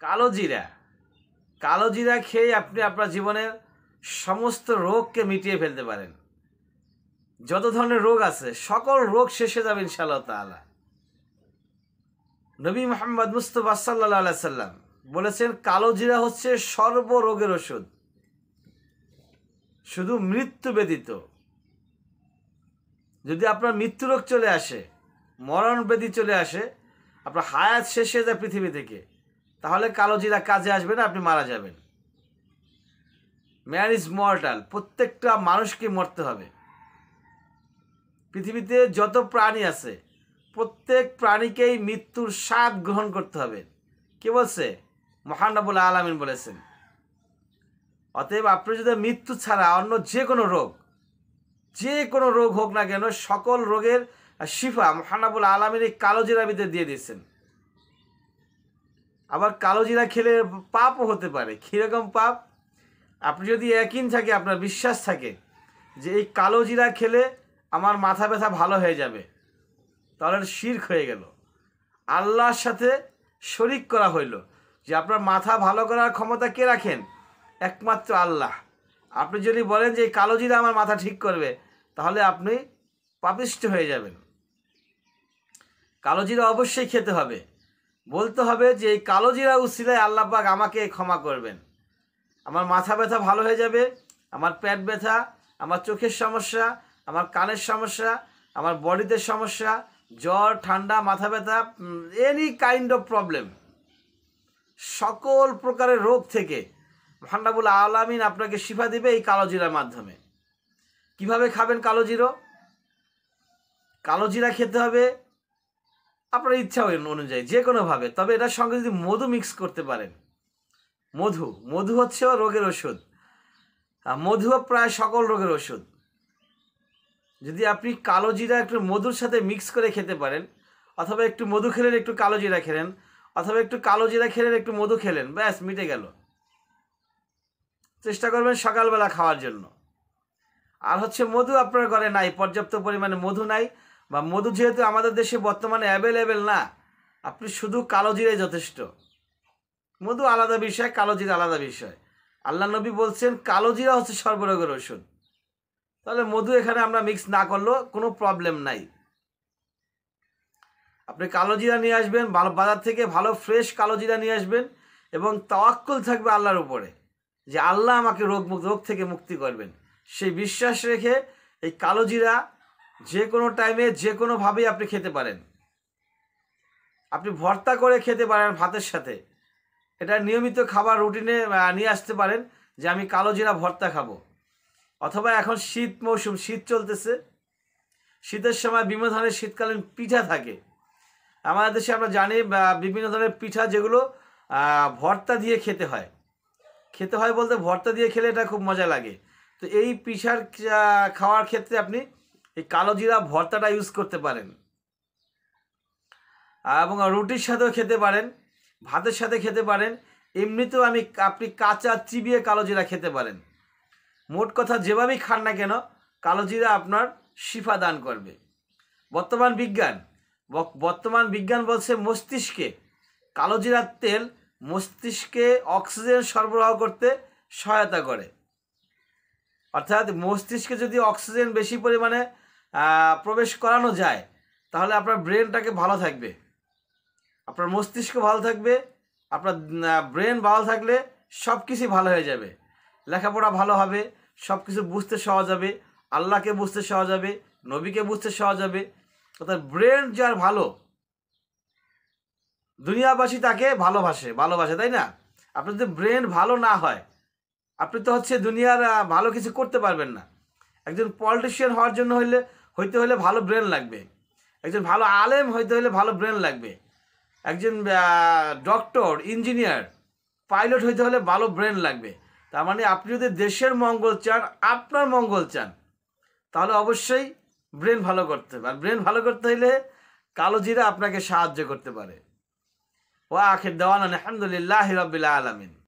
কালো জিরা, কালো জিরা খেয়ে আপনি আপনার জীবনের সমস্ত রোগকে মিটিয়ে ফেলতে পারেন। যত ধরনের রোগ আছে সকল রোগ শেষে যাবে ইনশাআল্লাহ তাআলা। নবী মুহাম্মদ মুস্তাফা সাল্লাল্লাহু আলাইহি সাল্লাম বলেছেন, কালো জিরা হচ্ছে সর্বরোগের ওষুধ, শুধু মৃত্যু ব্যতীত। যদি আপনার মৃত্যু রোগ চলে আসে, মরণ ব্যাধি চলে আসে, আপনার হায়াত শেষ হয়ে যায় পৃথিবী থেকে, তাহলে কালো জিরা কাজে আসবে না, আপনি মারা যাবেন। ম্যান ইজ মর্টাল, প্রত্যেকটা মানুষকে মরতে হবে। পৃথিবীতে যত প্রাণী আছে প্রত্যেক প্রাণীকেই মৃত্যুর স্বাদ গ্রহণ করতে হবে। কে বলছে? মহান রব্বুল আলামিন বলেছেন। অতএব আপনি যদি মৃত্যু ছাড়া অন্য যে কোনো রোগ হোক না কেন, সকল রোগের শিফা মহান রব্বুল আলামিন এই কালো জিরার ভিতরে দিয়ে দিয়েছেন। আবার কালো জিরা খেলে পাপও হতে পারে। কীরকম পাপ? আপনি যদি ইয়াকিন থাকে, আপনার বিশ্বাস থাকে যে এই কালো জিরা খেলে আমার মাথা ব্যথা ভালো হয়ে যাবে, তাহলে শিরক হয়ে গেল, আল্লাহর সাথে শরিক করা হইল। যে আপনার মাথা ভালো করার ক্ষমতা কে রাখেন? একমাত্র আল্লাহ। আপনি যদি বলেন যে এই কালো জিরা আমার মাথা ঠিক করবে, তাহলে আপনি পাপিষ্ঠ হয়ে যাবেন। কালো জিরা অবশ্যই খেতে হবে। বলতে হবে যে এই কালো জিরা উসিলায় আল্লাহ পাক আমাকে ক্ষমা করবেন, আমার মাথা ব্যথা ভালো হয়ে যাবে, আমার পেট ব্যথা, আমার চোখের সমস্যা, আমার কানের সমস্যা, আমার বডিতে সমস্যা, জ্বর, ঠান্ডা, মাথা ব্যথা, এনি কাইন্ড অফ প্রবলেম, সকল প্রকারের রোগ থেকে মহান রব্বুল আলামিন আপনাকে শিফা দিবে এই কালো জিরার মাধ্যমে। কিভাবে খাবেন কালো জিরা? কালো জিরা খেতে হবে আপনার ইচ্ছা অনুযায়ী, যে কোনোভাবে। তবে এটার সঙ্গে যদি মধু মিক্স করতে পারেন, মধু হচ্ছে রোগের ওষুধ। মধুও প্রায় সকল রোগের ওষুধ। যদি আপনি কালো জিরা একটু মধুর সাথে মিক্স করে খেতে পারেন, অথবা একটু মধু খেলেন, একটু কালো জিরা খেলেন, অথবা একটু কালো জিরা খেলেন, একটু মধু খেলেন, ব্যাস মিটে গেল। চেষ্টা করবেন সকালবেলা খাওয়ার জন্য। আর হচ্ছে মধু আপনার ঘরে নাই, পর্যাপ্ত পরিমাণে মধু নাই, বা মধু যেহেতু আমাদের দেশে বর্তমানে অ্যাভেলেবেল না, আপনি শুধু কালো জিরাই যথেষ্ট। মধু আলাদা বিষয়, কালো জিরা আলাদা বিষয়। আল্লাহ নবী বলছেন কালো জিরা হচ্ছে সর্বরোগের ওষুধ। তাহলে মধু এখানে আমরা মিক্স না করলেও কোনো প্রবলেম নাই। আপনি কালো জিরা নিয়ে আসবেন, ভালো বাজার থেকে ভালো ফ্রেশ কালো জিরা নিয়ে আসবেন, এবং তাওয়াক্কুল থাকবে আল্লাহর উপরে যে আল্লাহ আমাকে রোগ থেকে মুক্তি করবেন। সেই বিশ্বাস রেখে এই কালো জিরা যে কোনো টাইমে যে কোনোভাবেই আপনি খেতে পারেন। আপনি ভর্তা করে খেতে পারেন ভাতের সাথে। এটা নিয়মিত খাবার রুটিনে নিয়ে আসতে পারেন যে আমি কালো জিরা ভর্তা খাবো। অথবা এখন শীত মৌসুম, শীত চলতেছে, শীতের সময় বিভিন্ন ধরনের শীতকালীন পিঠা থাকে আমাদের দেশে। আমরা জানি বিভিন্ন ধরনের পিঠা যেগুলো ভর্তা দিয়ে খেতে হয় বলতে ভর্তা দিয়ে খেলে এটা খুব মজা লাগে। তো এই পিঠার খাওয়ার ক্ষেত্রে আপনি এই কালো জিরা ভর্তাটা ইউজ করতে পারেন, এবং রুটির সাথেও খেতে পারেন, ভাতের সাথে খেতে পারেন, এমনিতেও আপনি কাঁচা চিবিয়ে কালো জিরা খেতে পারেন। মোট কথা যেভাবেই খান না কেন, কালো জিরা আপনার শিফা দান করবে। বর্তমান বিজ্ঞান বলছে মস্তিষ্কে কালো জিরার তেল মস্তিষ্কে অক্সিজেন সরবরাহ করতে সহায়তা করে। অর্থাৎ মস্তিষ্কে যদি অক্সিজেন বেশি পরিমাণে প্রবেশ করানো যায়, তাহলে আপনার ব্রেনটাকে ভালো থাকবে, আপনার মস্তিষ্ক ভালো থাকবে। আপনার ব্রেন ভালো থাকলে সব কিছুই ভালো হয়ে যাবে, লেখাপড়া ভালো হবে, সব কিছু বুঝতে সহজ হবে, আল্লাহকে বুঝতে সহজ হবে, নবীকে বুঝতে সহজ হবে। অর্থাৎ ব্রেন যার ভালো, দুনিয়াবাসী তাকে ভালোবাসে, তাই না? আপনার যদি ব্রেন ভালো না হয়, আপনি তো হচ্ছে দুনিয়ার ভালো কিছু করতে পারবেন না। একজন পলিটিশিয়ান হওয়ার জন্য হইতে হলে ভালো ব্রেন লাগবে, একজন ভালো আলেম হইতে হলে ভালো ব্রেন লাগবে, একজন ডক্টর, ইঞ্জিনিয়ার, পাইলট হইতে হলে ভালো ব্রেন লাগবে। তার মানে আপনি যদি দেশের মঙ্গল চান, আপনার মঙ্গল চান, তাহলে অবশ্যই ব্রেন ভালো করতে হবে। আর ব্রেন ভালো করতে হলে কালো জিরা আপনাকে সাহায্য করতে পারে। ওয়া আখির দাওয়ানা আলহামদুলিল্লাহি রাব্বিল আলামিন।